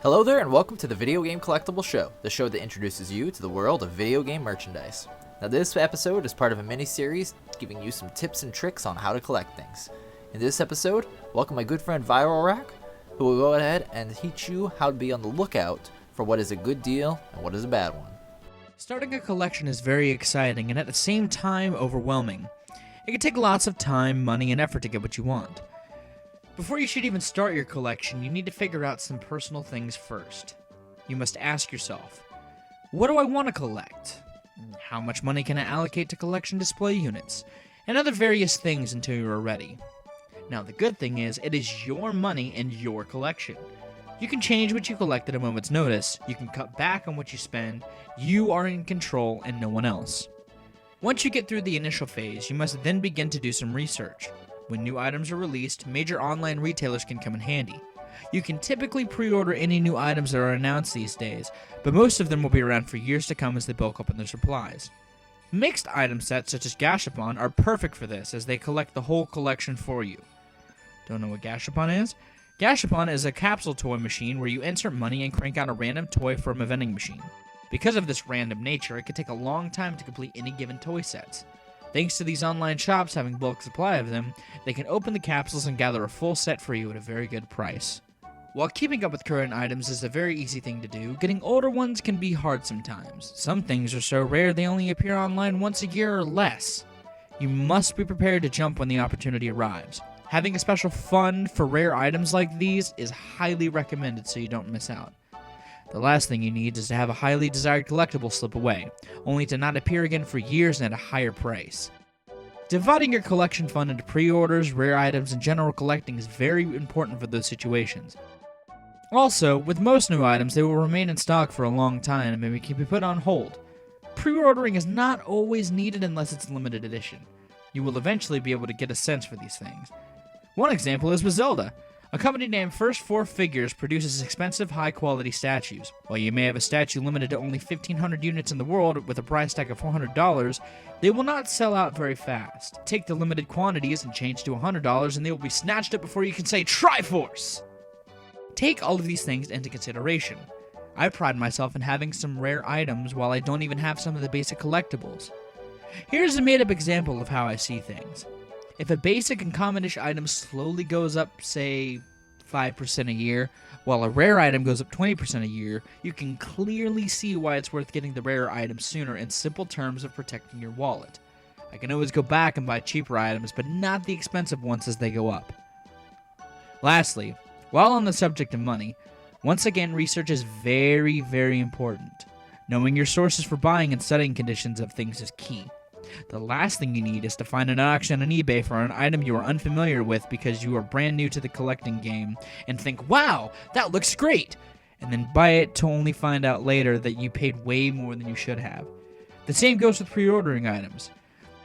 Hello there and welcome to the Video Game Collectible Show, the show that introduces you to the world of video game merchandise. Now this episode is part of a mini-series giving you some tips and tricks on how to collect things. In this episode, welcome my good friend Viral Rack, who will go ahead and teach you how to be on the lookout for what is a good deal and what is a bad one. Starting a collection is very exciting and at the same time overwhelming. It can take lots of time, money, and effort to get what you want. Before you should even start your collection, you need to figure out some personal things first. You must ask yourself, what do I want to collect? How much money can I allocate to collection display units? And other various things until you are ready. Now the good thing is, it is your money and your collection. You can change what you collect at a moment's notice, you can cut back on what you spend, you are in control and no one else. Once you get through the initial phase, you must then begin to do some research. When new items are released, major online retailers can come in handy. You can typically pre-order any new items that are announced these days, but most of them will be around for years to come as they bulk up in their supplies. Mixed item sets such as Gashapon are perfect for this as they collect the whole collection for you. Don't know what Gashapon is? Gashapon is a capsule toy machine where you insert money and crank out a random toy from a vending machine. Because of this random nature, it can take a long time to complete any given toy sets. Thanks to these online shops having bulk supply of them, they can open the capsules and gather a full set for you at a very good price. While keeping up with current items is a very easy thing to do, getting older ones can be hard sometimes. Some things are so rare they only appear online once a year or less. You must be prepared to jump when the opportunity arrives. Having a special fund for rare items like these is highly recommended so you don't miss out. The last thing you need is to have a highly desired collectible slip away, only to not appear again for years and at a higher price. Dividing your collection fund into pre-orders, rare items, and general collecting is very important for those situations. Also, with most new items, they will remain in stock for a long time and maybe can be put on hold. Pre-ordering is not always needed unless it's limited edition. You will eventually be able to get a sense for these things. One example is with Zelda. A company named First Four Figures produces expensive, high-quality statues. While you may have a statue limited to only 1,500 units in the world with a price tag of $400, they will not sell out very fast. Take the limited quantities and change to $100 and they will be snatched up before you can say Triforce! Take all of these things into consideration. I pride myself in having some rare items while I don't even have some of the basic collectibles. Here's a made-up example of how I see things. If a basic and commonish item slowly goes up, say, 5% a year, while a rare item goes up 20% a year, you can clearly see why it's worth getting the rare item sooner in simple terms of protecting your wallet. I can always go back and buy cheaper items, but not the expensive ones as they go up. Lastly, while on the subject of money, once again research is very, very important. Knowing your sources for buying and studying conditions of things is key. The last thing you need is to find an auction on eBay for an item you are unfamiliar with because you are brand new to the collecting game and think, wow, that looks great, and then buy it to only find out later that you paid way more than you should have. The same goes with pre-ordering items.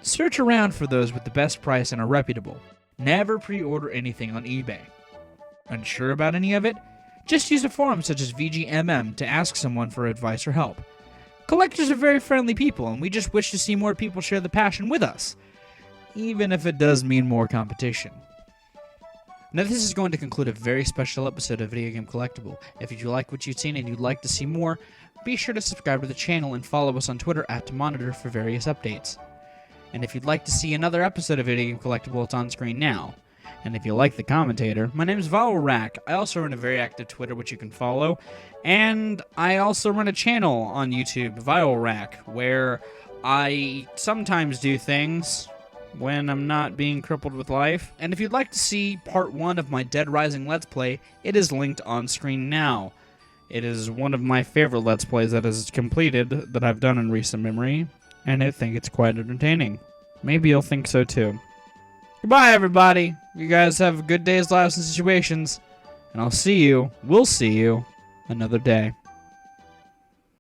Search around for those with the best price and are reputable. Never pre-order anything on eBay. Unsure about any of it? Just use a forum such as VGC to ask someone for advice or help. Collectors are very friendly people, and we just wish to see more people share the passion with us, even if it does mean more competition. Now this is going to conclude a very special episode of Video Game Collectible. If you like what you've seen and you'd like to see more, be sure to subscribe to the channel and follow us on Twitter @TehMonitor for various updates. And if you'd like to see another episode of Video Game Collectible, it's on screen now. And if you like the commentator, my name is Viral Rack. I also run a very active Twitter, which you can follow. And I also run a channel on YouTube, Viral Rack, where I sometimes do things when I'm not being crippled with life. And if you'd like to see part 1 of my Dead Rising Let's Play, it is linked on screen now. It is one of my favorite Let's Plays that is completed that I've done in recent memory, and I think it's quite entertaining. Maybe you'll think so too. Goodbye, everybody. You guys have good days, lives, and situations. And we'll see you another day.